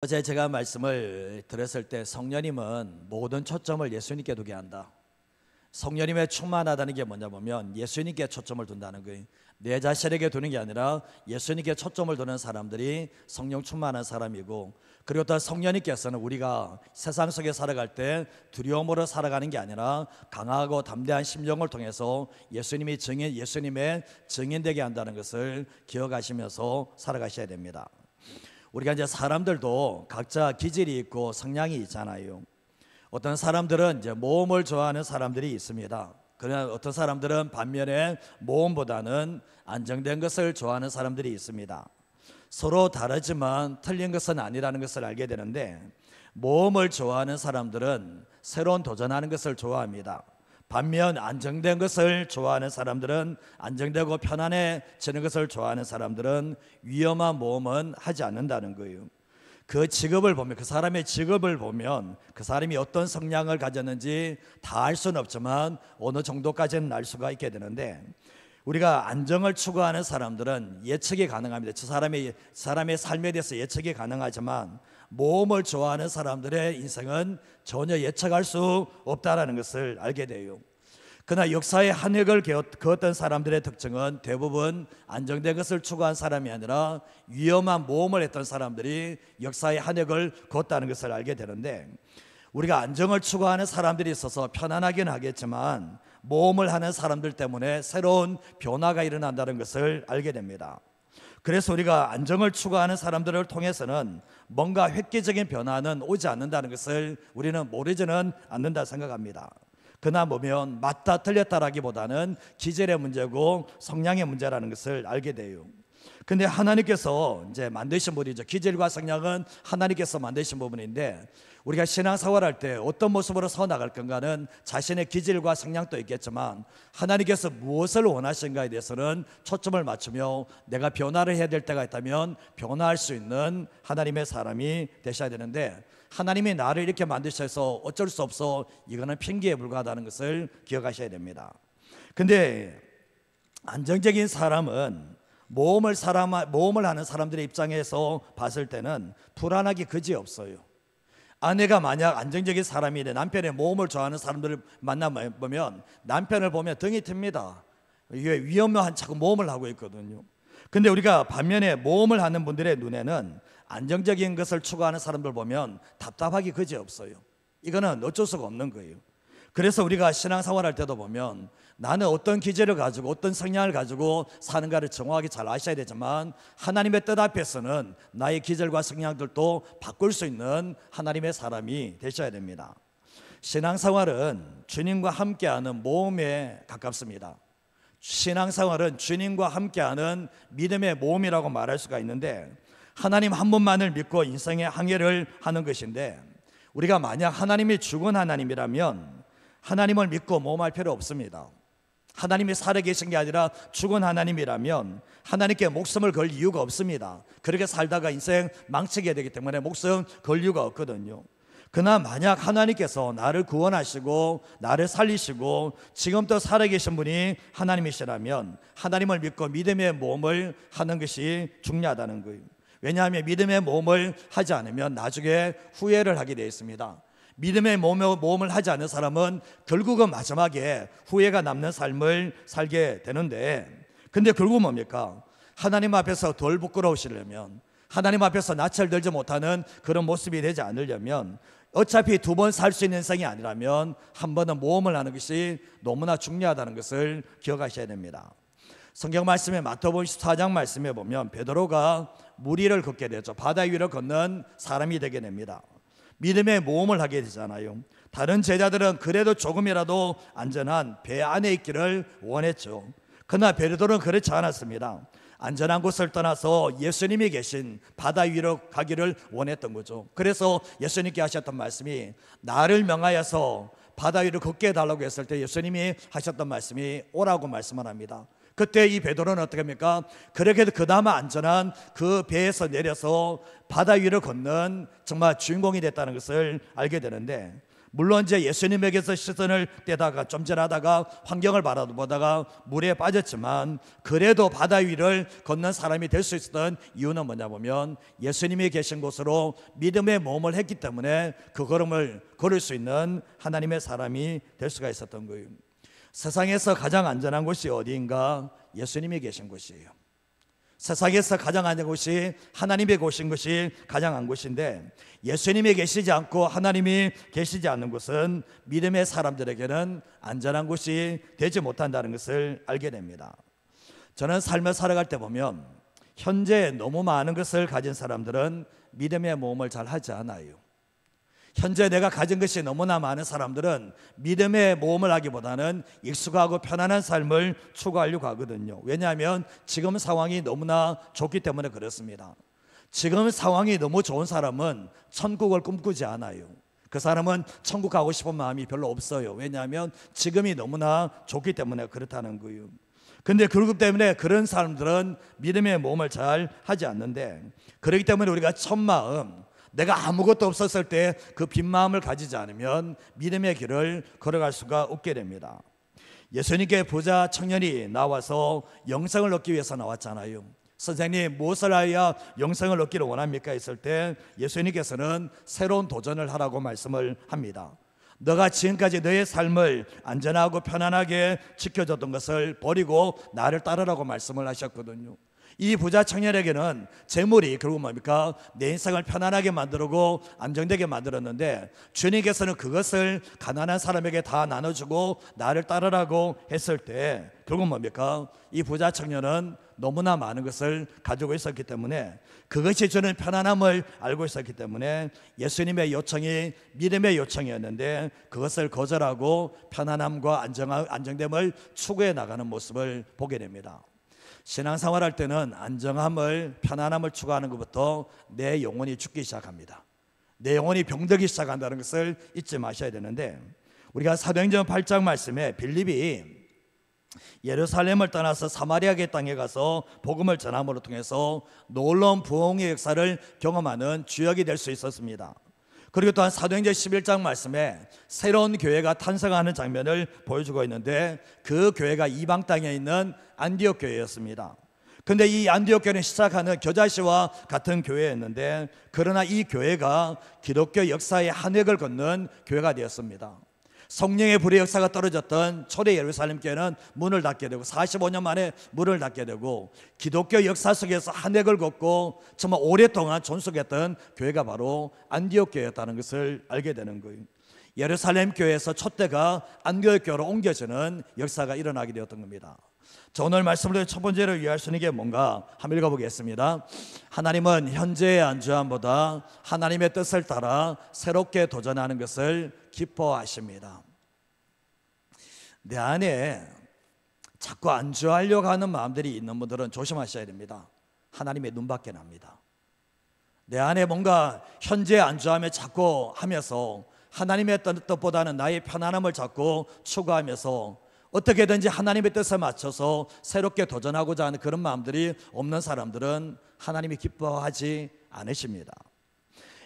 어제 제가 말씀을 들었을 때 성령님은 모든 초점을 예수님께 두게 한다. 성령님의 충만하다는 게 뭐냐 보면 예수님께 초점을 둔다는 거예요. 내 자신에게 두는 게 아니라 예수님께 초점을 두는 사람들이 성령 충만한 사람이고, 그리고 또 성령님께서는 우리가 세상 속에 살아갈 때 두려움으로 살아가는 게 아니라 강하고 담대한 심령을 통해서 예수님의 증인되게 한다는 것을 기억하시면서 살아가셔야 됩니다. 우리가 이제 사람들도 각자 기질이 있고 성향이 있잖아요. 어떤 사람들은 이제 모험을 좋아하는 사람들이 있습니다. 그러나 어떤 사람들은 반면에 모험보다는 안정된 것을 좋아하는 사람들이 있습니다. 서로 다르지만 틀린 것은 아니라는 것을 알게 되는데, 모험을 좋아하는 사람들은 새로운 도전하는 것을 좋아합니다. 반면 안정된 것을 좋아하는 사람들은, 안정되고 편안해지는 것을 좋아하는 사람들은 위험한 모험은 하지 않는다는 거예요. 그 직업을 보면, 그 사람의 직업을 보면 그 사람이 어떤 성향을 가졌는지 다 알 수는 없지만 어느 정도까지는 알 수가 있게 되는데, 우리가 안정을 추구하는 사람들은 예측이 가능합니다. 저 사람의 삶에 대해서 예측이 가능하지만 모험을 좋아하는 사람들의 인생은 전혀 예측할 수 없다는 것을 알게 돼요. 그러나 역사의 한 획을 그었던 사람들의 특징은 대부분 안정된 것을 추구한 사람이 아니라 위험한 모험을 했던 사람들이 역사의 한 획을 그었다는 것을 알게 되는데, 우리가 안정을 추구하는 사람들이 있어서 편안하긴 하겠지만 모험을 하는 사람들 때문에 새로운 변화가 일어난다는 것을 알게 됩니다. 그래서 우리가 안정을 추구하는 사람들을 통해서는 뭔가 획기적인 변화는 오지 않는다는 것을 우리는 모르지는 않는다 생각합니다. 그러나 보면 맞다 틀렸다라기보다는 기질의 문제고 성향의 문제라는 것을 알게 돼요. 근데 하나님께서 이제 만드신 분이죠. 기질과 성향은 하나님께서 만드신 부분인데, 우리가 신앙생활할 때 어떤 모습으로 서 나갈 건가는 자신의 기질과 성향도 있겠지만 하나님께서 무엇을 원하신가에 대해서는 초점을 맞추며 내가 변화를 해야 될 때가 있다면 변화할 수 있는 하나님의 사람이 되셔야 되는데, 하나님이 나를 이렇게 만드셔서 어쩔 수 없어, 이거는 핑계에 불과하다는 것을 기억하셔야 됩니다. 근데 안정적인 사람은 모험을 하는 사람들의 입장에서 봤을 때는 불안하기 그지없어요. 아내가 만약 안정적인 사람이래 남편의 모험을 좋아하는 사람들을 만나보면 남편을 보면 등이 틉니다. 이게 위험한 자꾸 모험을 하고 있거든요. 근데 우리가 반면에 모험을 하는 분들의 눈에는 안정적인 것을 추구하는 사람들 보면 답답하기 그지없어요. 이거는 어쩔 수가 없는 거예요. 그래서 우리가 신앙생활할 때도 보면 나는 어떤 기질을 가지고 어떤 성향을 가지고 사는가를 정확하게 잘 아셔야 되지만, 하나님의 뜻 앞에서는 나의 기질과 성향들도 바꿀 수 있는 하나님의 사람이 되셔야 됩니다. 신앙생활은 주님과 함께하는 모험에 가깝습니다. 신앙생활은 주님과 함께하는 믿음의 모험이라고 말할 수가 있는데, 하나님 한 분만을 믿고 인생의 항해를 하는 것인데, 우리가 만약 하나님이 죽은 하나님이라면 하나님을 믿고 모험할 필요 없습니다. 하나님이 살아계신 게 아니라 죽은 하나님이라면 하나님께 목숨을 걸 이유가 없습니다. 그렇게 살다가 인생 망치게 되기 때문에 목숨 걸 이유가 없거든요. 그러나 만약 하나님께서 나를 구원하시고 나를 살리시고 지금도 살아계신 분이 하나님이시라면 하나님을 믿고 믿음의 모험을 하는 것이 중요하다는 거예요. 왜냐하면 믿음의 모험을 하지 않으면 나중에 후회를 하게 되어 있습니다. 믿음의 모험을 하지 않는 사람은 결국은 마지막에 후회가 남는 삶을 살게 되는데, 근데 결국 뭡니까? 하나님 앞에서 덜 부끄러우시려면, 하나님 앞에서 낯을 들지 못하는 그런 모습이 되지 않으려면, 어차피 두 번 살 수 있는 인생이 아니라면 한 번은 모험을 하는 것이 너무나 중요하다는 것을 기억하셔야 됩니다. 성경 말씀에 마태복음 14장 말씀에 보면 베드로가 물 위를 걷게 되죠. 바다 위를 걷는 사람이 되게 됩니다. 믿음의 모험을 하게 되잖아요. 다른 제자들은 그래도 조금이라도 안전한 배 안에 있기를 원했죠. 그러나 베드로는 그렇지 않았습니다. 안전한 곳을 떠나서 예수님이 계신 바다 위로 가기를 원했던 거죠. 그래서 예수님께 하셨던 말씀이, 나를 명하여서 바다 위로 걷게 해달라고 했을 때 예수님이 하셨던 말씀이 오라고 말씀을 합니다. 그때 이 베드로는 어떻게 합니까? 그렇게도 그나마 안전한 그 배에서 내려서 바다 위를 걷는 정말 주인공이 됐다는 것을 알게 되는데, 물론 이제 예수님에게서 시선을 떼다가 점진하다가 환경을 바라보다가 물에 빠졌지만 그래도 바다 위를 걷는 사람이 될 수 있었던 이유는 뭐냐 보면 예수님이 계신 곳으로 믿음의 모험을 했기 때문에 그 걸음을 걸을 수 있는 하나님의 사람이 될 수가 있었던 거예요. 세상에서 가장 안전한 곳이 어디인가? 예수님이 계신 곳이에요. 세상에서 가장 안전한 곳이 하나님의 곳인 것이 가장 안 곳인데, 예수님이 계시지 않고 하나님이 계시지 않는 곳은 믿음의 사람들에게는 안전한 곳이 되지 못한다는 것을 알게 됩니다. 저는 삶을 살아갈 때 보면 현재 너무 많은 것을 가진 사람들은 믿음의 모험을 잘 하지 않아요. 현재 내가 가진 것이 너무나 많은 사람들은 믿음의 모험을 하기보다는 익숙하고 편안한 삶을 추구하려고 하거든요. 왜냐하면 지금 상황이 너무나 좋기 때문에 그렇습니다. 지금 상황이 너무 좋은 사람은 천국을 꿈꾸지 않아요. 그 사람은 천국 가고 싶은 마음이 별로 없어요. 왜냐하면 지금이 너무나 좋기 때문에 그렇다는 거예요. 근데 그렇기 때문에 그런 사람들은 믿음의 모험을 잘 하지 않는데, 그렇기 때문에 우리가 첫 마음, 내가 아무것도 없었을 때 그 빈 마음을 가지지 않으면 믿음의 길을 걸어갈 수가 없게 됩니다. 예수님께 부자 청년이 나와서 영생을 얻기 위해서 나왔잖아요. 선생님, 무엇을 하여야 영생을 얻기를 원합니까? 했을 때 예수님께서는 새로운 도전을 하라고 말씀을 합니다. 너가 지금까지 너의 삶을 안전하고 편안하게 지켜줬던 것을 버리고 나를 따르라고 말씀을 하셨거든요. 이 부자 청년에게는 재물이 결국 뭡니까? 내 인생을 편안하게 만들고 안정되게 만들었는데, 주님께서는 그것을 가난한 사람에게 다 나눠주고 나를 따르라고 했을 때 결국 뭡니까? 이 부자 청년은 너무나 많은 것을 가지고 있었기 때문에, 그것이 주는 편안함을 알고 있었기 때문에 예수님의 요청이 믿음의 요청이었는데 그것을 거절하고 편안함과 안정됨을 추구해 나가는 모습을 보게 됩니다. 신앙생활 할 때는 안정함을, 편안함을 추구하는 것부터 내 영혼이 죽기 시작합니다. 내 영혼이 병들기 시작한다는 것을 잊지 마셔야 되는데, 우리가 사도행전 8장 말씀에 빌립이 예루살렘을 떠나서 사마리아계 땅에 가서 복음을 전함으로 통해서 놀라운 부흥의 역사를 경험하는 주역이 될 수 있었습니다. 그리고 또한 사도행전 11장 말씀에 새로운 교회가 탄생하는 장면을 보여주고 있는데, 그 교회가 이방 땅에 있는 안디옥 교회였습니다. 근데 이 안디옥 교회는 시작하는 겨자씨와 같은 교회였는데, 그러나 이 교회가 기독교 역사의 한 획을 걷는 교회가 되었습니다. 성령의 불의 역사가 떨어졌던 초대 예루살렘 교회는 문을 닫게 되고 45년 만에 문을 닫게 되고, 기독교 역사 속에서 한 획을 걷고 정말 오랫동안 존속했던 교회가 바로 안디옥 교회였다는 것을 알게 되는 거예요. 예루살렘 교회에서 촛대가 안디옥 교회로 옮겨지는 역사가 일어나게 되었던 겁니다. 자, 오늘 말씀을 첫 번째로 이해할 수 있는 게 뭔가 한번 읽어보겠습니다. 하나님은 현재의 안주함보다 하나님의 뜻을 따라 새롭게 도전하는 것을 기뻐하십니다. 내 안에 자꾸 안주하려고 하는 마음들이 있는 분들은 조심하셔야 됩니다. 하나님의 눈밖에 납니다. 내 안에 뭔가 현재 안주함에 자꾸 하면서 하나님의 뜻보다는 나의 편안함을 자꾸 추구하면서 어떻게든지 하나님의 뜻에 맞춰서 새롭게 도전하고자 하는 그런 마음들이 없는 사람들은 하나님이 기뻐하지 않으십니다.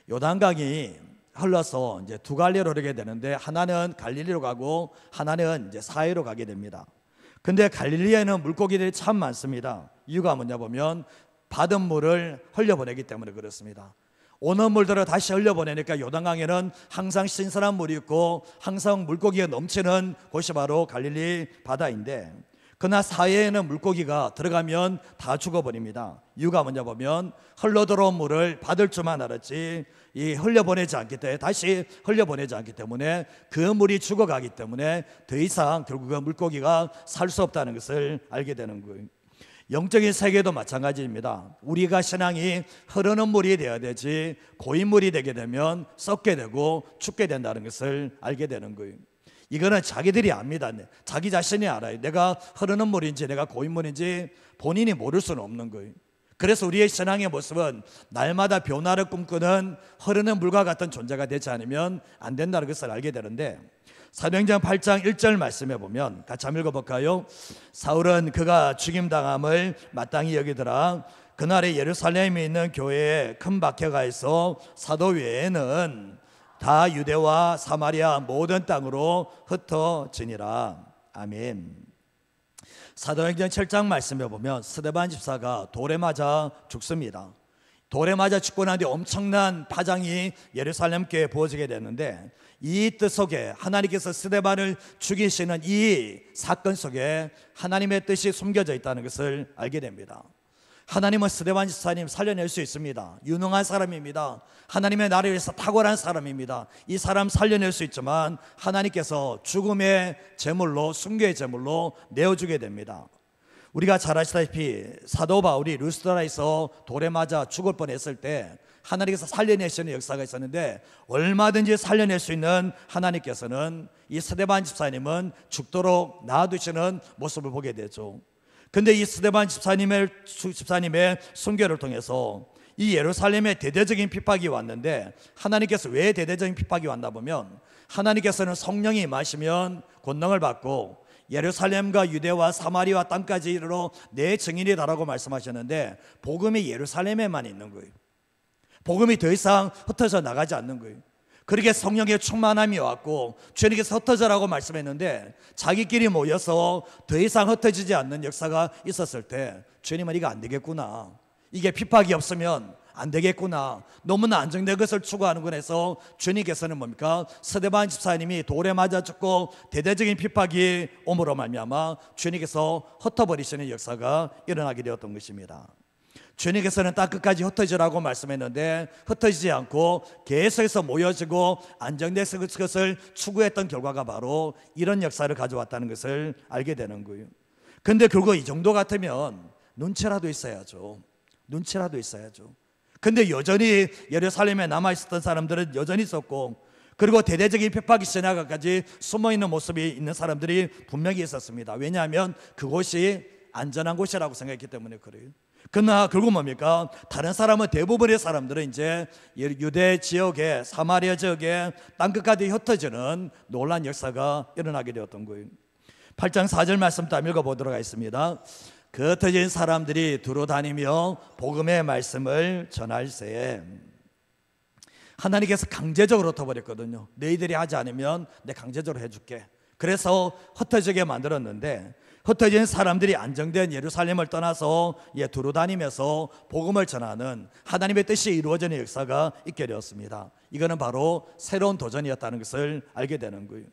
요단강이 흘러서 이제 두 갈래로 흐르게 되는데, 하나는 갈릴리로 가고 하나는 이제 사해로 가게 됩니다. 근데 갈릴리에는 물고기들이 참 많습니다. 이유가 뭐냐 보면 받은 물을 흘려보내기 때문에 그렇습니다. 오는 물들을 다시 흘려보내니까 요단강에는 항상 신선한 물이 있고 항상 물고기가 넘치는 곳이 바로 갈릴리 바다인데, 그러나 사해에는 물고기가 들어가면 다 죽어버립니다. 이유가 뭐냐 보면 흘러들어온 물을 받을 줄만 알았지 이 흘려보내지 않기 때문에, 다시 흘려보내지 않기 때문에 그 물이 죽어가기 때문에 더 이상 결국은 물고기가 살 수 없다는 것을 알게 되는 거예요. 영적인 세계도 마찬가지입니다. 우리가 신앙이 흐르는 물이 되어야 되지 고인물이 되게 되면 썩게 되고 죽게 된다는 것을 알게 되는 거예요. 이거는 자기들이 압니다. 자기 자신이 알아요. 내가 흐르는 물인지 내가 고인물인지 본인이 모를 수는 없는 거예요. 그래서 우리의 신앙의 모습은 날마다 변화를 꿈꾸는 흐르는 물과 같은 존재가 되지 않으면 안 된다는 것을 알게 되는데, 사도행전 8장 1절 말씀에 보면 같이 한번 읽어볼까요? 사울은 그가 죽임당함을 마땅히 여기더라. 그날에 예루살렘에 있는 교회에 큰 박해가 있어 사도 외에는 다 유대와 사마리아 모든 땅으로 흩어지니라. 아멘. 사도행전 7장 말씀에 보면 스데반 집사가 돌에 맞아 죽습니다. 돌에 맞아 죽고 난 뒤 엄청난 파장이 예루살렘 교회에 부어지게 되는데, 이 뜻 속에 하나님께서 스데반을 죽이시는 이 사건 속에 하나님의 뜻이 숨겨져 있다는 것을 알게 됩니다. 하나님은 스데반 집사님 살려낼 수 있습니다. 유능한 사람입니다. 하나님의 나라를 위해서 탁월한 사람입니다. 이 사람 살려낼 수 있지만 하나님께서 죽음의 제물로, 순교의 제물로 내어주게 됩니다. 우리가 잘 아시다시피 사도 바울이 루스드라에서 돌에 맞아 죽을 뻔했을 때 하나님께서 살려내시는 역사가 있었는데, 얼마든지 살려낼 수 있는 하나님께서는 이 스데반 집사님은 죽도록 놔두시는 모습을 보게 되죠. 근데 이 스데반 집사님의 순교를 통해서 이 예루살렘에 대대적인 핍박이 왔는데, 하나님께서 왜 대대적인 핍박이 왔나 보면, 하나님께서는 성령이 임하시면 권능을 받고 예루살렘과 유대와 사마리아 땅까지 이르러 내 증인이다라고 말씀하셨는데, 복음이 예루살렘에만 있는 거예요. 복음이 더 이상 흩어져 나가지 않는 거예요. 그렇게 성령의 충만함이 왔고 주님께서 흩어져라고 말씀했는데, 자기끼리 모여서 더 이상 흩어지지 않는 역사가 있었을 때 주님은 이거 안 되겠구나, 이게 핍박이 없으면 안 되겠구나, 너무나 안정된 것을 추구하는구나 해서 주님께서는 뭡니까? 스데반 집사님이 돌에 맞아 죽고 대대적인 핍박이 오므로 말미암아 주님께서 흩어버리시는 역사가 일어나게 되었던 것입니다. 주님께서는 땅끝까지 흩어지라고 말씀했는데 흩어지지 않고 계속해서 모여지고 안정된 것을 추구했던 결과가 바로 이런 역사를 가져왔다는 것을 알게 되는 거예요. 근데 그거 이 정도 같으면 눈치라도 있어야죠. 눈치라도 있어야죠. 근데 여전히 예루살렘에 남아있었던 사람들은 여전히 있었고, 그리고 대대적인 핍박이 지나가까지 숨어있는 모습이 있는 사람들이 분명히 있었습니다. 왜냐하면 그곳이 안전한 곳이라고 생각했기 때문에 그래요. 그러나 결국 뭡니까? 다른 사람은, 대부분의 사람들은 이제 유대 지역에, 사마리아 지역에 땅끝까지 흩어지는 놀라운 역사가 일어나게 되었던 거예요. 8장 4절 말씀 다 읽어보도록 하겠습니다. 그 흩어진 사람들이 두루 다니며 복음의 말씀을 전할세. 하나님께서 강제적으로 흩어버렸거든요. 너희들이 하지 않으면 내가 강제적으로 해줄게. 그래서 흩어지게 만들었는데, 흩어진 사람들이 안정된 예루살렘을 떠나서 두루 다니면서 복음을 전하는 하나님의 뜻이 이루어지는 역사가 있게 되었습니다. 이거는 바로 새로운 도전이었다는 것을 알게 되는 거예요.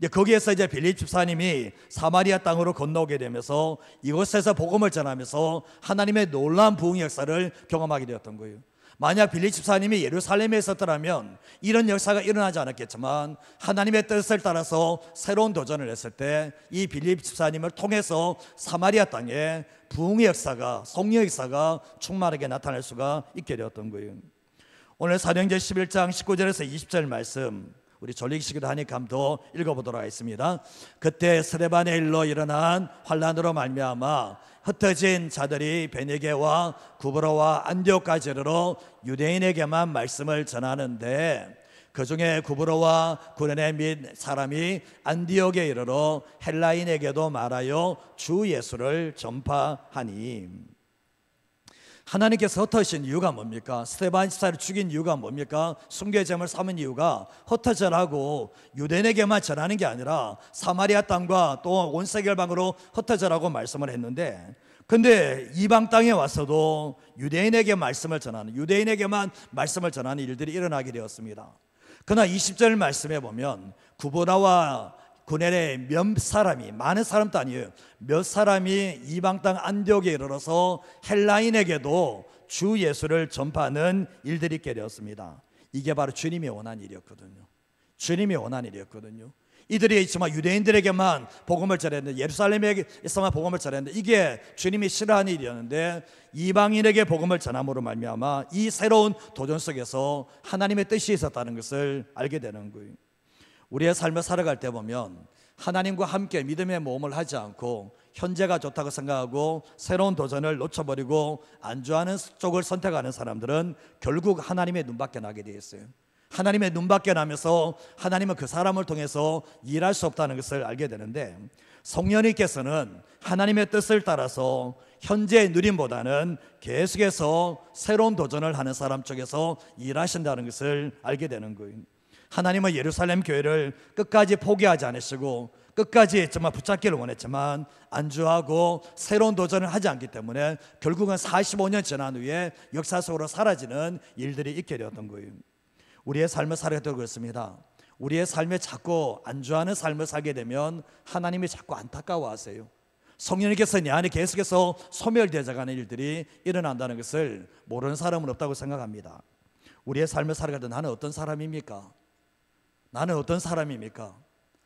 거기에서 이제 빌립 집사님이 사마리아 땅으로 건너오게 되면서 이곳에서 복음을 전하면서 하나님의 놀라운 부흥 역사를 경험하게 되었던 거예요. 만약 빌립 집사님이 예루살렘에 있었더라면 이런 역사가 일어나지 않았겠지만, 하나님의 뜻을 따라서 새로운 도전을 했을 때 이 빌립 집사님을 통해서 사마리아 땅에 부흥의 역사가, 성령 역사가 충만하게 나타날 수가 있게 되었던 거예요. 오늘 사도행전 11장 19절에서 20절 말씀, 우리 졸리기시기도 하니까 한번 더 읽어보도록 하겠습니다. 그때 스데반의 일로 일어난 환란으로 말미암아 흩어진 자들이 베니게와 구브로와 안디옥까지 이르러 유대인에게만 말씀을 전하는데, 그 중에 구브로와 구레네 및 사람이 안디옥에 이르러 헬라인에게도 말하여 주 예수를 전파하니. 하나님께서 흩어진 이유가 뭡니까? 스데반 집사를 죽인 이유가 뭡니까? 순교의 제물 삼은 이유가 흩어져라고 유대인에게만 전하는 게 아니라 사마리아 땅과 또 온 세계방으로 흩어져라고 말씀을 했는데, 근데 이방 땅에 와서도 유대인에게 말씀을 전하는, 유대인에게만 말씀을 전하는 일들이 일어나게 되었습니다. 그러나 20절 말씀에 보면 구브라와 구레네 몇 사람이, 많은 사람도 아니에요, 몇 사람이 이방 땅 안디옥에 이르러서 헬라인에게도 주 예수를 전파하는 일들이 있게 되었습니다. 이게 바로 주님이 원한 일이었거든요. 주님이 원한 일이었거든요. 이들이 있지만 유대인들에게만 복음을 전했는데, 예루살렘에서만 복음을 전했는데, 이게 주님이 싫어하는 일이었는데, 이방인에게 복음을 전함으로 말미암아 이 새로운 도전 속에서 하나님의 뜻이 있었다는 것을 알게 되는 거예요. 우리의 삶을 살아갈 때 보면 하나님과 함께 믿음의 모험을 하지 않고 현재가 좋다고 생각하고 새로운 도전을 놓쳐버리고 안주하는 쪽을 선택하는 사람들은 결국 하나님의 눈밖에 나게 되어 있어요. 하나님의 눈밖에 나면서 하나님은 그 사람을 통해서 일할 수 없다는 것을 알게 되는데, 성령님께서는 하나님의 뜻을 따라서 현재의 누림보다는 계속해서 새로운 도전을 하는 사람 쪽에서 일하신다는 것을 알게 되는 거예요. 하나님은 예루살렘 교회를 끝까지 포기하지 않으시고 끝까지 정말 붙잡기를 원했지만 안주하고 새로운 도전을 하지 않기 때문에 결국은 45년 지난 후에 역사 속으로 사라지는 일들이 있게 되었던 거예요. 우리의 삶을 살아갈 때 그렇습니다. 우리의 삶에 자꾸 안주하는 삶을 살게 되면 하나님이 자꾸 안타까워하세요. 성령님께서 내 안에 계속해서 소멸되어가는 일들이 일어난다는 것을 모르는 사람은 없다고 생각합니다. 우리의 삶을 살아갈 때 나는 어떤 사람입니까? 나는 어떤 사람입니까?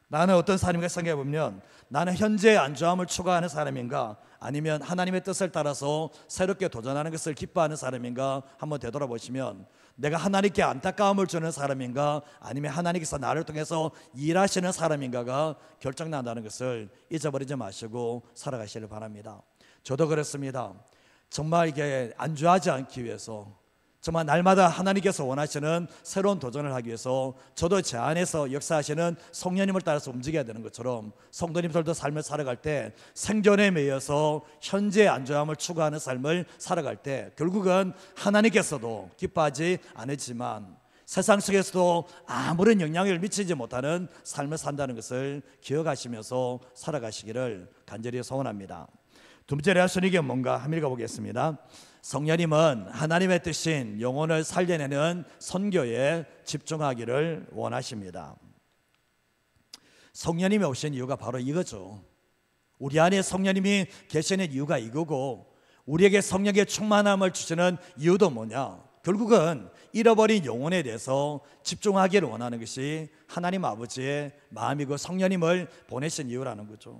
나는 어떤 사람인가 생각해 보면 나는 현재의 안주함을 추구하는 사람인가, 아니면 하나님의 뜻을 따라서 새롭게 도전하는 것을 기뻐하는 사람인가 한번 되돌아보시면, 내가 하나님께 안타까움을 주는 사람인가, 아니면 하나님께서 나를 통해서 일하시는 사람인가가 결정난다는 것을 잊어버리지 마시고 살아가시길 바랍니다. 저도 그렇습니다. 정말 이게 안주하지 않기 위해서, 정말 날마다 하나님께서 원하시는 새로운 도전을 하기 위해서 저도 제 안에서 역사하시는 성령님을 따라서 움직여야 되는 것처럼, 성도님들도 삶을 살아갈 때 생존에 매여서 현재의 안주함을 추구하는 삶을 살아갈 때 결국은 하나님께서도 기뻐하지 않으지만 세상 속에서도 아무런 영향을 미치지 못하는 삶을 산다는 것을 기억하시면서 살아가시기를 간절히 소원합니다. 두 번째 레아손이게 뭔가 한번 읽어보겠습니다. 성령님은 하나님의 뜻인 영혼을 살려내는 선교에 집중하기를 원하십니다. 성령님이 오신 이유가 바로 이거죠. 우리 안에 성령님이 계시는 이유가 이거고, 우리에게 성령의 충만함을 주시는 이유도 뭐냐? 결국은 잃어버린 영혼에 대해서 집중하기를 원하는 것이 하나님 아버지의 마음이고 성령님을 보내신 이유라는 거죠.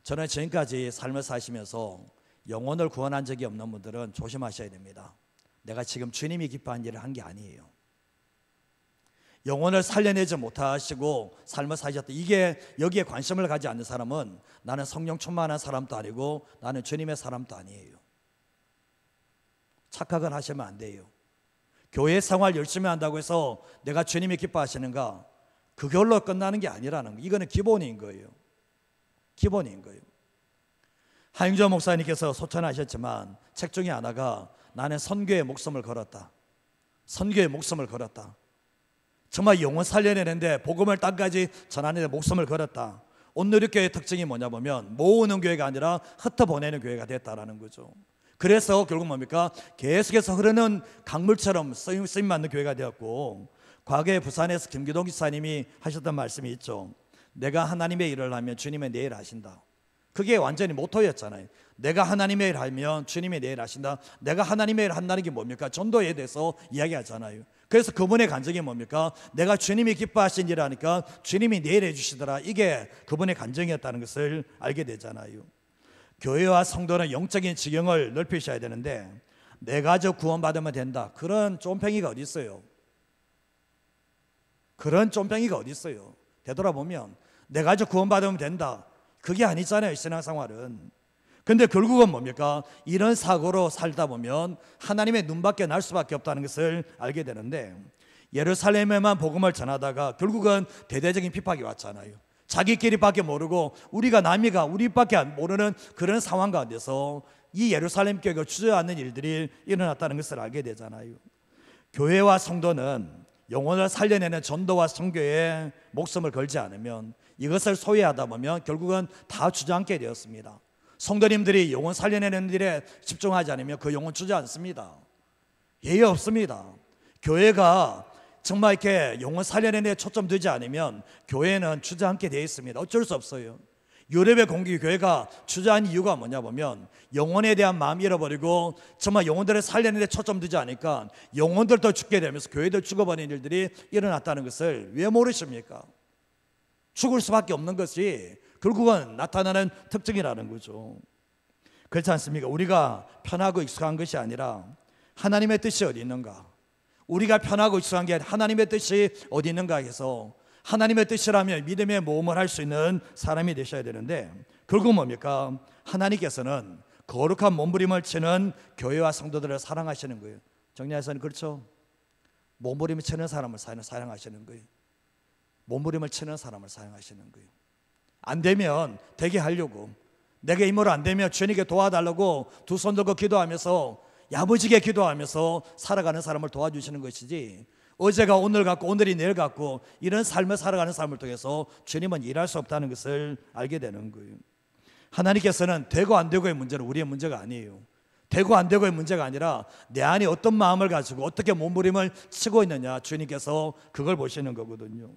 저는 지금까지 삶을 사시면서 영혼을 구원한 적이 없는 분들은 조심하셔야 됩니다. 내가 지금 주님이 기뻐한 일을 한 게 아니에요. 영혼을 살려내지 못하시고 삶을 사셨다, 이게 여기에 관심을 가지 않는 사람은 나는 성령 충만한 사람도 아니고 나는 주님의 사람도 아니에요. 착각을 하시면 안 돼요. 교회 생활 열심히 한다고 해서 내가 주님이 기뻐하시는가, 그걸로 끝나는 게 아니라는 거. 이거는 기본인 거예요. 기본인 거예요. 하영조 목사님께서 소천하셨지만 책 중에 하나가 나는 선교에 목숨을 걸었다. 선교에 목숨을 걸었다. 정말 영혼 살려내는데 복음을 땅까지 전하는데 목숨을 걸었다. 온누리교회의 특징이 뭐냐 보면 모으는 교회가 아니라 흩어보내는 교회가 됐다라는 거죠. 그래서 결국 뭡니까? 계속해서 흐르는 강물처럼 쓰임받는 교회가 되었고, 과거에 부산에서 김기동 기사님이 하셨던 말씀이 있죠. 내가 하나님의 일을 하면 주님의 내 일을 하신다. 그게 완전히 모토였잖아요. 내가 하나님의 일을 하면 주님의 내 일을 하신다. 내가 하나님의 일을 한다는 게 뭡니까? 전도에 대해서 이야기하잖아요. 그래서 그분의 간증이 뭡니까? 내가 주님이 기뻐하신 일을 하니까 주님이 내 일을 해주시더라. 이게 그분의 간증이었다는 것을 알게 되잖아요. 교회와 성도는 영적인 지경을 넓히셔야 되는데 내가 저 구원받으면 된다, 그런 쫌팽이가 어디 있어요? 그런 쫌팽이가 어디 있어요? 되돌아보면 내가 저 구원받으면 된다, 그게 아니잖아요, 신앙생활은. 근데 결국은 뭡니까? 이런 사고로 살다 보면 하나님의 눈밖에 날 수밖에 없다는 것을 알게 되는데, 예루살렘에만 복음을 전하다가 결국은 대대적인 핍박이 왔잖아요. 자기끼리밖에 모르고 우리가 남이가 우리밖에 모르는 그런 상황 가운데서 이 예루살렘 교회가 주저앉는 일들이 일어났다는 것을 알게 되잖아요. 교회와 성도는 영혼을 살려내는 전도와 선교에 목숨을 걸지 않으면, 이것을 소외하다 보면 결국은 다 주저앉게 되었습니다. 성도님들이 영혼 살려내는 일에 집중하지 않으면 그 영혼 주저앉습니다. 예의 없습니다. 교회가 정말 이렇게 영혼 살려내는 데 초점 두지 않으면 교회는 주저앉게 되어 있습니다. 어쩔 수 없어요. 유럽의 공기교회가 주저앉은 이유가 뭐냐 보면 영혼에 대한 마음을 잃어버리고 정말 영혼들을 살려내는 데 초점 두지 않으니까 영혼들도 죽게 되면서 교회들 죽어버리는 일들이 일어났다는 것을 왜 모르십니까? 죽을 수밖에 없는 것이 결국은 나타나는 특징이라는 거죠. 그렇지 않습니까? 우리가 편하고 익숙한 것이 아니라 하나님의 뜻이 어디 있는가, 우리가 편하고 익숙한 게 하나님의 뜻이 어디 있는가 해서 하나님의 뜻이라면 믿음의 모험을 할 수 있는 사람이 되셔야 되는데, 결국 뭡니까? 하나님께서는 거룩한 몸부림을 치는 교회와 성도들을 사랑하시는 거예요. 정리해서는 그렇죠. 몸부림을 치는 사람을 사랑하시는 거예요. 몸부림을 치는 사람을 사랑하시는 거예요. 안 되면 되게 하려고, 내게 힘으로 안 되면 주님께 도와달라고 두 손 들고 기도하면서 야무지게 기도하면서 살아가는 사람을 도와주시는 것이지, 어제가 오늘 같고 오늘이 내일 같고 이런 삶을 살아가는 삶을 통해서 주님은 일할 수 없다는 것을 알게 되는 거예요. 하나님께서는 되고 안 되고의 문제는 우리의 문제가 아니에요. 되고 안 되고의 문제가 아니라 내 안에 어떤 마음을 가지고 어떻게 몸부림을 치고 있느냐, 주님께서 그걸 보시는 거거든요.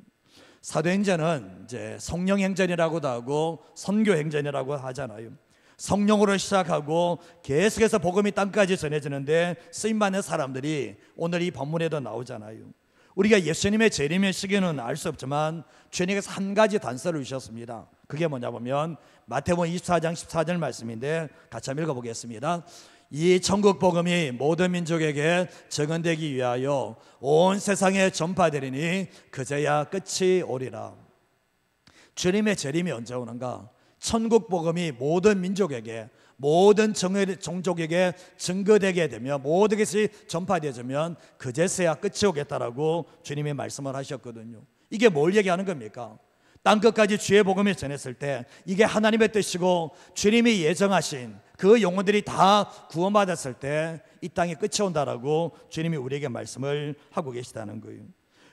사도행전은 이제 성령행전이라고도 하고 선교행전이라고 하잖아요. 성령으로 시작하고 계속해서 복음이 땅까지 전해지는데 쓰임받는 사람들이 오늘 이 본문에도 나오잖아요. 우리가 예수님의 재림의 시기는 알 수 없지만 주님께서 한 가지 단서를 주셨습니다. 그게 뭐냐 보면 마태복음 24장 14절 말씀인데 같이 한번 읽어보겠습니다. 이 천국 복음이 모든 민족에게 증언되기 위하여 온 세상에 전파되리니 그제야 끝이 오리라. 주님의 재림이 언제 오는가? 천국 복음이 모든 민족에게, 모든 종족에게 증거되게 되면, 모든 것이 전파되어지면 그제서야 끝이 오겠다라고 주님이 말씀을 하셨거든요. 이게 뭘 얘기하는 겁니까? 땅끝까지 주의 복음을 전했을 때 이게 하나님의 뜻이고 주님이 예정하신 그 영혼들이 다 구원받았을 때 이 땅에 끝이 온다라고 주님이 우리에게 말씀을 하고 계시다는 거예요.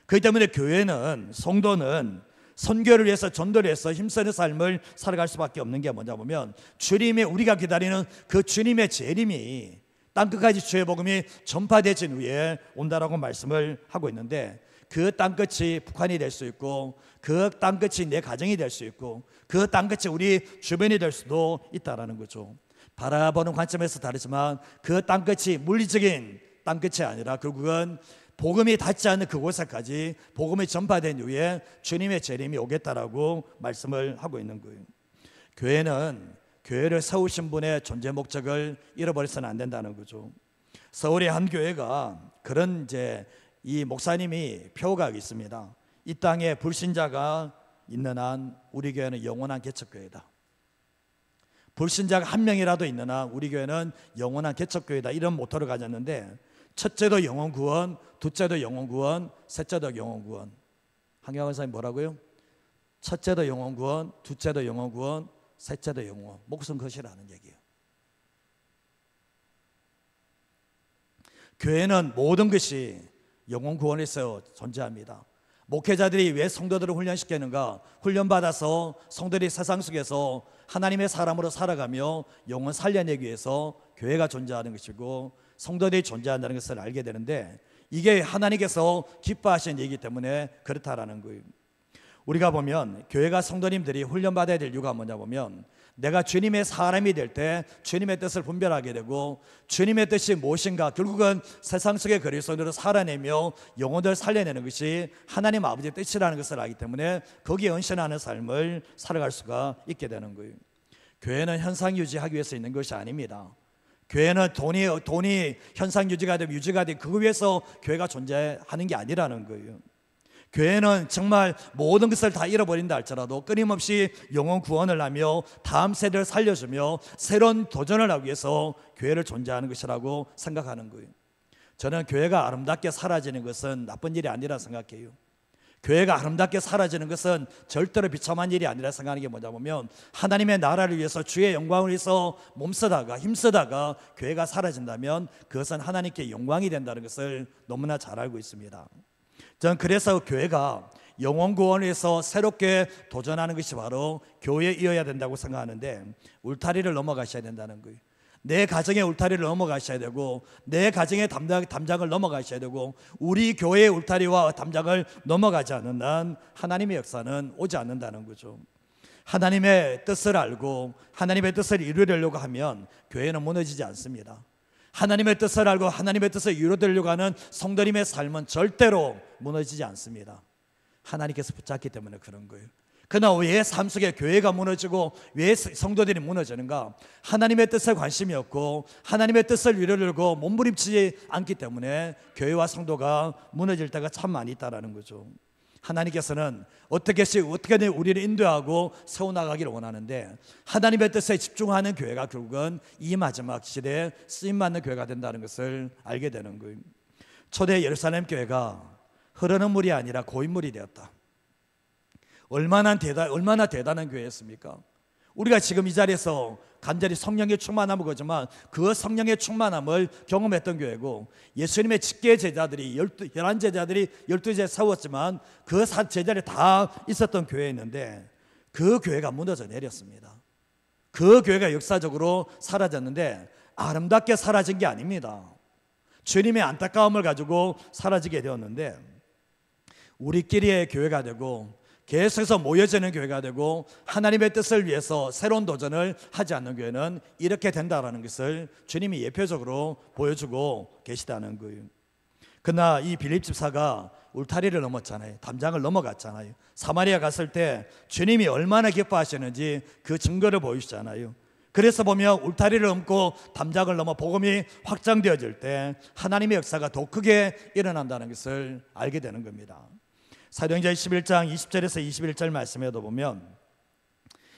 그렇기 때문에 교회는, 성도는 선교를 위해서, 전도를 위해서 힘쓰는 삶을 살아갈 수밖에 없는 게 뭐냐 보면 주님의, 우리가 기다리는 그 주님의 재림이 땅끝까지 주의 복음이 전파되진 후에 온다라고 말씀을 하고 있는데, 그 땅끝이 북한이 될 수 있고 그 땅끝이 내 가정이 될 수 있고 그 땅끝이 우리 주변이 될 수도 있다라는 거죠. 바라보는 관점에서 다르지만 그 땅끝이 물리적인 땅끝이 아니라 결국은 복음이 닿지 않는 그곳에까지 복음이 전파된 후에 주님의 재림이 오겠다라고 말씀을 하고 있는 거예요. 교회는 교회를 세우신 분의 존재 목적을 잃어버려서는 안 된다는 거죠. 서울의 한 교회가 그런 이 목사님이 표가 있습니다. 이 땅에 불신자가 있는 한 우리 교회는 영원한 개척교회다. 불신자가 한 명이라도 있는 한 우리 교회는 영원한 개척교회다. 이런 모토를 가졌는데, 첫째도 영혼 구원, 둘째도 영혼 구원, 셋째도 영혼 구원. 한경환 선생님 뭐라고요? 첫째도 영혼 구원, 둘째도 영혼 구원, 셋째도 영혼 구원. 목숨 것이라는 얘기예요. 교회는 모든 것이 영혼 구원에서 존재합니다. 목회자들이 왜 성도들을 훈련시키는가? 훈련받아서 성도들이 세상 속에서 하나님의 사람으로 살아가며 영혼 살려내기 위해서 교회가 존재하는 것이고 성도들이 존재한다는 것을 알게 되는데, 이게 하나님께서 기뻐하시는 얘기이기 때문에 그렇다라는 거예요. 우리가 보면 교회가 성도님들이 훈련받아야 될 이유가 뭐냐 보면, 내가 주님의 사람이 될 때 주님의 뜻을 분별하게 되고 주님의 뜻이 무엇인가, 결국은 세상 속의 그리스도인으로 살아내며 영혼을 살려내는 것이 하나님 아버지의 뜻이라는 것을 알기 때문에 거기에 헌신하는 삶을 살아갈 수가 있게 되는 거예요. 교회는 현상 유지하기 위해서 있는 것이 아닙니다. 교회는 돈이 현상 유지가 되면 그거 위해서 교회가 존재하는 게 아니라는 거예요. 교회는 정말 모든 것을 다 잃어버린다 할지라도 끊임없이 영혼 구원을 하며 다음 세대를 살려주며 새로운 도전을 하기 위해서 교회를 존재하는 것이라고 생각하는 거예요. 저는 교회가 아름답게 사라지는 것은 나쁜 일이 아니라 생각해요. 교회가 아름답게 사라지는 것은 절대로 비참한 일이 아니라 생각하는 게 뭐냐 보면, 하나님의 나라를 위해서 주의 영광을 위해서 몸쓰다가 힘쓰다가 교회가 사라진다면 그것은 하나님께 영광이 된다는 것을 너무나 잘 알고 있습니다. 저는 그래서 교회가 영혼 구원을 위해서 새롭게 도전하는 것이 바로 교회이어야 된다고 생각하는데, 울타리를 넘어가셔야 된다는 거예요. 내 가정의 울타리를 넘어가셔야 되고 내 가정의 담장을 넘어가셔야 되고 우리 교회의 울타리와 담장을 넘어가지 않는 한 하나님의 역사는 오지 않는다는 거죠. 하나님의 뜻을 알고 하나님의 뜻을 이루려고 하면 교회는 무너지지 않습니다. 하나님의 뜻을 알고 하나님의 뜻을 이루려고 하는 성도님의 삶은 절대로 무너지지 않습니다. 하나님께서 붙잡기 때문에 그런 거예요. 그러나 왜 삶 속에 교회가 무너지고 왜 성도들이 무너지는가? 하나님의 뜻에 관심이 없고 하나님의 뜻을 이루려고 몸부림치지 않기 때문에 교회와 성도가 무너질 때가 참 많이 있다는 거죠. 하나님께서는 어떻게든 우리를 인도하고 세워나가기를 원하는데, 하나님의 뜻에 집중하는 교회가 결국은 이 마지막 시대에 쓰임받는 교회가 된다는 것을 알게 되는 거예요. 초대 예루살렘 교회가 흐르는 물이 아니라 고인물이 되었다. 얼마나 대단한 교회였습니까? 우리가 지금 이 자리에서 간절히 성령의 충만함을 거지만 그 성령의 충만함을 경험했던 교회고, 예수님의 직계 제자들이 11 제자들이 12제 세웠지만 그 제자들이 다 있었던 교회였는데 그 교회가 무너져 내렸습니다. 그 교회가 역사적으로 사라졌는데 아름답게 사라진 게 아닙니다. 주님의 안타까움을 가지고 사라지게 되었는데, 우리끼리의 교회가 되고 계속해서 모여지는 교회가 되고 하나님의 뜻을 위해서 새로운 도전을 하지 않는 교회는 이렇게 된다라는 것을 주님이 예표적으로 보여주고 계시다는 거예요. 그러나 이 빌립 집사가 울타리를 넘었잖아요. 담장을 넘어갔잖아요. 사마리아 갔을 때 주님이 얼마나 기뻐하시는지 그 증거를 보이시잖아요. 그래서 보면 울타리를 넘고 담장을 넘어 복음이 확장되어질 때 하나님의 역사가 더 크게 일어난다는 것을 알게 되는 겁니다. 사도행전 11장 20절에서 21절 말씀에도 보면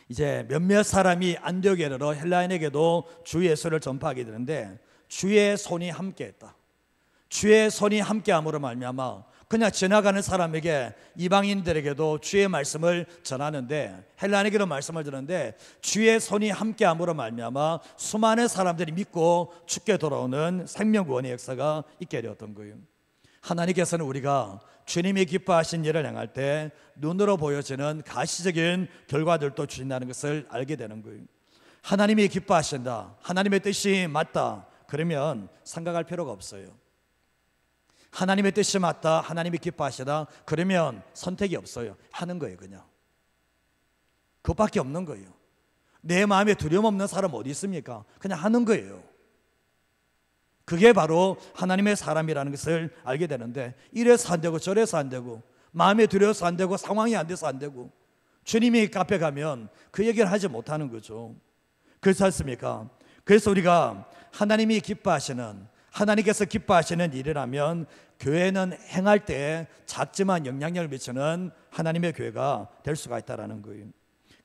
이제 몇몇 사람이 안디옥에 이르러 헬라인에게도 주 예수를 전파하게 되는데 주의 손이 함께했다. 주의 손이 함께함으로 말미암아 그냥 지나가는 사람에게, 이방인들에게도 주의 말씀을 전하는데, 헬라인에게도 말씀을 전하는데 주의 손이 함께함으로 말미암아 수많은 사람들이 믿고 죽게 돌아오는 생명구원의 역사가 있게 되었던 거예요. 하나님께서는 우리가 주님이 기뻐하신 일을 행할 때 눈으로 보여지는 가시적인 결과들도 주신다는 것을 알게 되는 거예요. 하나님이 기뻐하신다, 하나님의 뜻이 맞다, 그러면 생각할 필요가 없어요. 하나님의 뜻이 맞다, 하나님이 기뻐하시다, 그러면 선택이 없어요. 하는 거예요. 그냥 그것밖에 없는 거예요. 내 마음에 두려움 없는 사람 어디 있습니까? 그냥 하는 거예요. 그게 바로 하나님의 사람이라는 것을 알게 되는데, 이래서 안 되고 저래서 안 되고 마음에 두려워서 안 되고 상황이 안 돼서 안 되고 주님이 카페 가면 그 얘기를 하지 못하는 거죠. 그렇지 않습니까? 그래서 우리가 하나님이 기뻐하시는, 하나님께서 기뻐하시는 일이라면 교회는 행할 때 작지만 영향력을 미치는 하나님의 교회가 될 수가 있다는 거예요.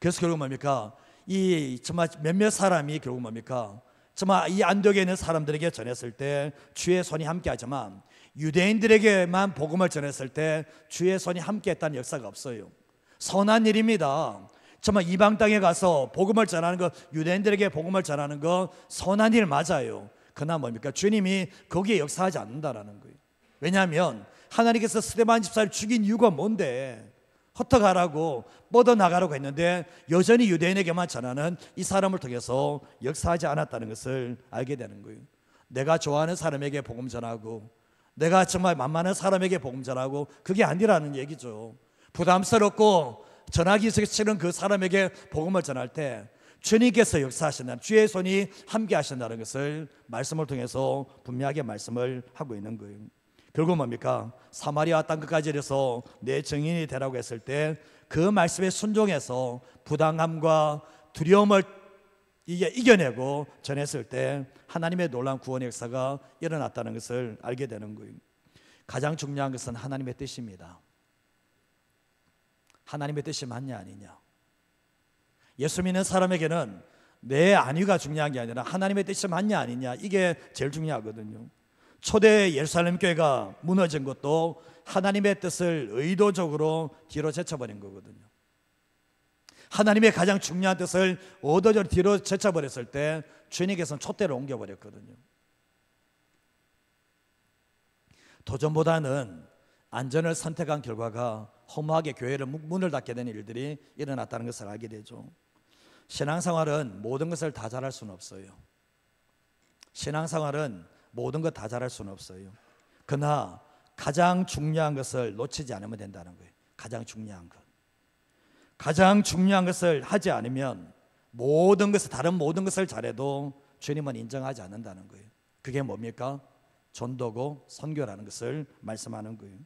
그래서 결국 뭡니까? 이 정말 몇몇 사람이 결국 뭡니까? 정말 이 안디옥에 있는 사람들에게 전했을 때 주의 손이 함께하지만 유대인들에게만 복음을 전했을 때 주의 손이 함께했다는 역사가 없어요. 선한 일입니다. 정말 이방 땅에 가서 복음을 전하는 것, 유대인들에게 복음을 전하는 것 선한 일 맞아요. 그러나 뭡니까? 주님이 거기에 역사하지 않는다라는 거예요. 왜냐하면 하나님께서 스데반 집사를 죽인 이유가 뭔데? 흩어가라고 뻗어나가라고 했는데 여전히 유대인에게만 전하는 이 사람을 통해서 역사하지 않았다는 것을 알게 되는 거예요. 내가 좋아하는 사람에게 복음 전하고 내가 정말 만만한 사람에게 복음 전하고 그게 아니라는 얘기죠. 부담스럽고 전하기 싫은 그 사람에게 복음을 전할 때 주님께서 역사하신다, 주의 손이 함께 하신다는 것을 말씀을 통해서 분명하게 말씀을 하고 있는 거예요. 결국 뭡니까? 사마리아 땅끝까지 이르러서 내 증인이 되라고 했을 때 그 말씀에 순종해서 부당함과 두려움을 이겨내고 전했을 때 하나님의 놀라운 구원의 역사가 일어났다는 것을 알게 되는 거예요. 가장 중요한 것은 하나님의 뜻입니다. 하나님의 뜻이 맞냐 아니냐. 예수 믿는 사람에게는 내 안위가 중요한 게 아니라 하나님의 뜻이 맞냐 아니냐, 이게 제일 중요하거든요. 초대 예루살렘 교회가 무너진 것도 하나님의 뜻을 의도적으로 뒤로 제쳐버린 거거든요. 하나님의 가장 중요한 뜻을 의도적으로 뒤로 제쳐버렸을 때 주님께서는 촛대를 옮겨버렸거든요. 도전보다는 안전을 선택한 결과가 허무하게 교회를 문을 닫게 되는 일들이 일어났다는 것을 알게 되죠. 신앙생활은 모든 것을 다 잘할 수는 없어요. 신앙생활은 모든 것 다 잘할 수는 없어요. 그러나 가장 중요한 것을 놓치지 않으면 된다는 거예요. 가장 중요한 것. 가장 중요한 것을 하지 않으면 모든 것을, 다른 모든 것을 잘해도 주님은 인정하지 않는다는 거예요. 그게 뭡니까? 전도고 선교라는 것을 말씀하는 거예요.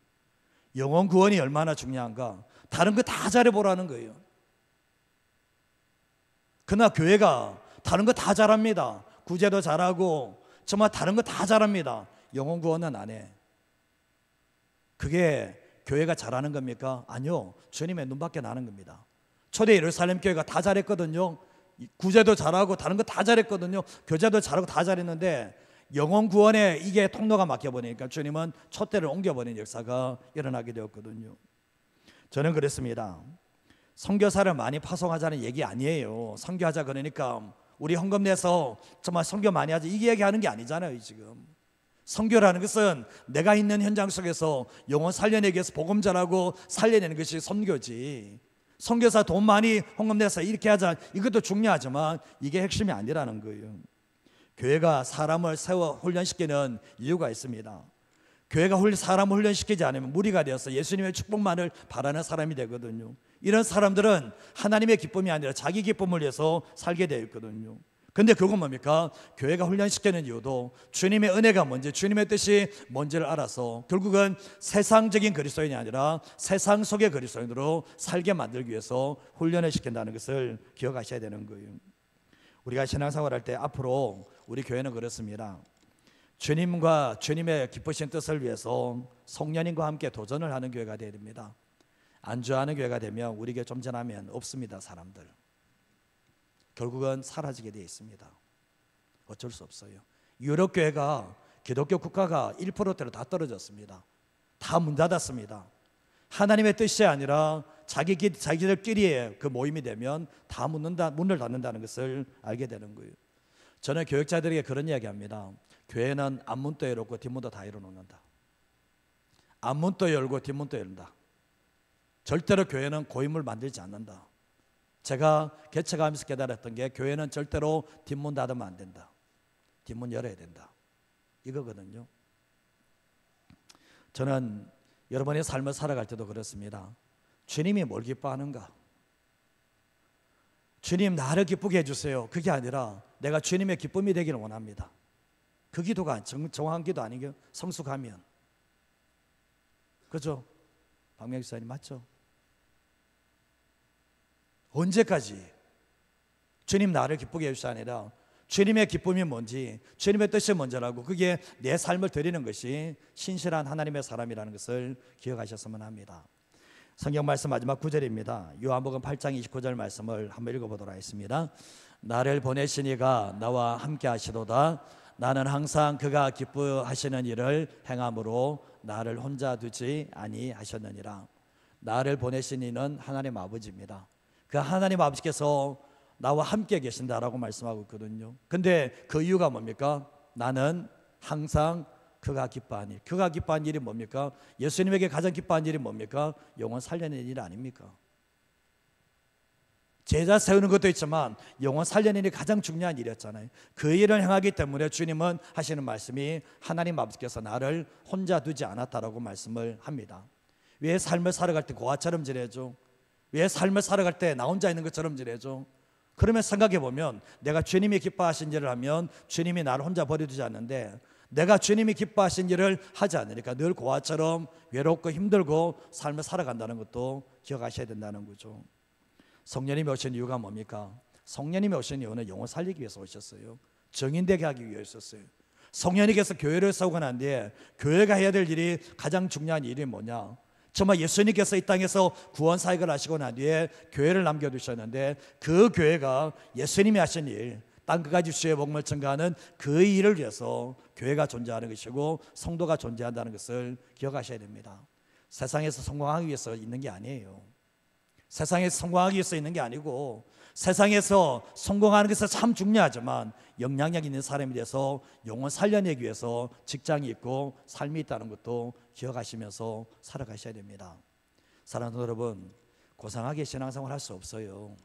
영혼 구원이 얼마나 중요한가? 다른 거 다 잘해보라는 거예요. 그러나 교회가 다른 거 다 잘합니다. 구제도 잘하고 정말 다른 거 다 잘합니다. 영혼 구원은 안 해. 그게 교회가 잘하는 겁니까? 아니요. 주님의 눈밖에 나는 겁니다. 초대 예루살렘 교회가 다 잘했거든요. 구제도 잘하고 다른 거 다 잘했거든요. 교제도 잘하고 다 잘했는데 영혼 구원에 이게 통로가 막혀버리니까 주님은 촛대를 옮겨버리는 역사가 일어나게 되었거든요. 저는 그랬습니다. 선교사를 많이 파송하자는 얘기 아니에요. 선교하자 그러니까 우리 헌금 내서 정말 선교 많이 하자 이게 얘기하는 게 아니잖아요. 지금 선교라는 것은 내가 있는 현장 속에서 영혼 살려내기 위해서 복음 전하고 살려내는 것이 선교지. 선교사 돈 많이 헌금 내서 이렇게 하자 이것도 중요하지만 이게 핵심이 아니라는 거예요. 교회가 사람을 세워 훈련시키는 이유가 있습니다. 교회가 사람을 훈련시키지 않으면 무리가 되어서 예수님의 축복만을 바라는 사람이 되거든요. 이런 사람들은 하나님의 기쁨이 아니라 자기 기쁨을 위해서 살게 되어 있거든요. 근데 그건 뭡니까? 교회가 훈련시키는 이유도 주님의 은혜가 뭔지, 주님의 뜻이 뭔지를 알아서 결국은 세상적인 그리스도인이 아니라 세상 속의 그리스도인으로 살게 만들기 위해서 훈련을 시킨다는 것을 기억하셔야 되는 거예요. 우리가 신앙생활할 때 앞으로 우리 교회는 그렇습니다. 주님과 주님의 기쁘신 뜻을 위해서 성령님과 함께 도전을 하는 교회가 되어야 됩니다. 안주하는 교회가 되면 우리 교회 좀 지나면 없습니다. 사람들 결국은 사라지게 되어 있습니다. 어쩔 수 없어요. 유럽 교회가 기독교 국가가 1%대로 다 떨어졌습니다. 다 문 닫았습니다. 하나님의 뜻이 아니라 자기들끼리의 그 모임이 되면 다 문을 닫는다는 것을 알게 되는 거예요. 저는 교육자들에게 그런 이야기합니다. 교회는 앞문도 열고 뒷문도 다 열어놓는다. 앞문도 열고 뒷문도 열는다. 절대로 교회는 고임을 만들지 않는다. 제가 개척하면서 깨달았던 게 교회는 절대로 뒷문 닫으면 안 된다. 뒷문 열어야 된다. 이거거든요. 저는 여러분의 삶을 살아갈 때도 그렇습니다. 주님이 뭘 기뻐하는가? 주님 나를 기쁘게 해주세요. 그게 아니라 내가 주님의 기쁨이 되기를 원합니다. 그 기도가 정확한 기도 아니게요? 성숙하면. 그죠? 박명희 목사님 맞죠? 언제까지 주님 나를 기쁘게 해주시 아니라 주님의 기쁨이 뭔지 주님의 뜻이 뭔지라고 그게 내 삶을 드리는 것이 신실한 하나님의 사람이라는 것을 기억하셨으면 합니다. 성경 말씀 마지막 9절입니다. 요한복음 8장 29절 말씀을 한번 읽어보도록 하겠습니다. 나를 보내신 이가 나와 함께 하시도다. 나는 항상 그가 기뻐하시는 일을 행함으로 나를 혼자 두지 아니하셨느니라. 나를 보내신 이는 하나님 아버지입니다. 그 하나님 아버지께서 나와 함께 계신다라고 말씀하고 있거든요. 근데 그 이유가 뭡니까? 나는 항상 그가 기뻐한 일. 그가 기뻐한 일이 뭡니까? 예수님에게 가장 기뻐한 일이 뭡니까? 영혼 살려내는 일 아닙니까? 제자 세우는 것도 있지만 영혼 살려내는 일이 가장 중요한 일이었잖아요. 그 일을 행하기 때문에 주님은 하시는 말씀이 하나님 아버지께서 나를 혼자 두지 않았다라고 말씀을 합니다. 왜 삶을 살아갈 때 고아처럼 지내죠? 왜 삶을 살아갈 때 나 혼자 있는 것처럼 지내죠? 그러면 생각해 보면 내가 주님이 기뻐하신 일을 하면 주님이 나를 혼자 버려두지 않는데 내가 주님이 기뻐하신 일을 하지 않으니까 늘 고아처럼 외롭고 힘들고 삶을 살아간다는 것도 기억하셔야 된다는 거죠. 성령님이 오신 이유가 뭡니까? 성령님이 오신 이유는 영혼 살리기 위해서 오셨어요. 정인되게 하기 위해서 오셨어요. 성령님께서 교회를 세우고 난 뒤에 교회가 해야 될 일이 가장 중요한 일이 뭐냐? 정말 예수님께서 이 땅에서 구원 사역을 하시고 난 뒤에 교회를 남겨두셨는데 그 교회가 예수님이 하신 일, 땅 끝까지 주의 복음을 전가하는 그 일을 위해서 교회가 존재하는 것이고 성도가 존재한다는 것을 기억하셔야 됩니다. 세상에서 성공하기 위해서 있는 게 아니에요. 세상에서 성공하기 위해서 있는 게 아니고 세상에서 성공하는 것은 참 중요하지만 영향력 있는 사람이 돼서 영혼 살려내기 위해서 직장이 있고 삶이 있다는 것도 기억하시면서 살아가셔야 됩니다. 사랑하는 여러분, 고상하게 신앙생활 할 수 없어요.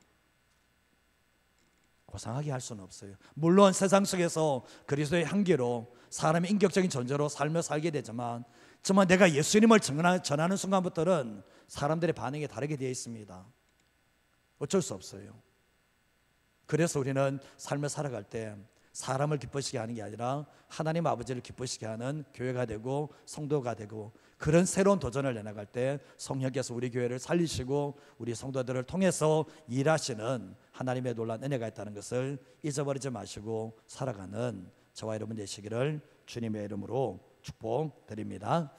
고상하게 할 수는 없어요. 물론 세상 속에서 그리스도의 향기로 사람의 인격적인 존재로 삶을 살게 되지만 정말 내가 예수님을 전하는 순간부터는 사람들의 반응이 다르게 되어 있습니다. 어쩔 수 없어요. 그래서 우리는 삶을 살아갈 때 사람을 기쁘시게 하는 게 아니라 하나님 아버지를 기쁘시게 하는 교회가 되고 성도가 되고 그런 새로운 도전을 내나갈 때 성령께서 우리 교회를 살리시고 우리 성도들을 통해서 일하시는 하나님의 놀라운 은혜가 있다는 것을 잊어버리지 마시고 살아가는 저와 여러분 되시기를 주님의 이름으로 축복드립니다.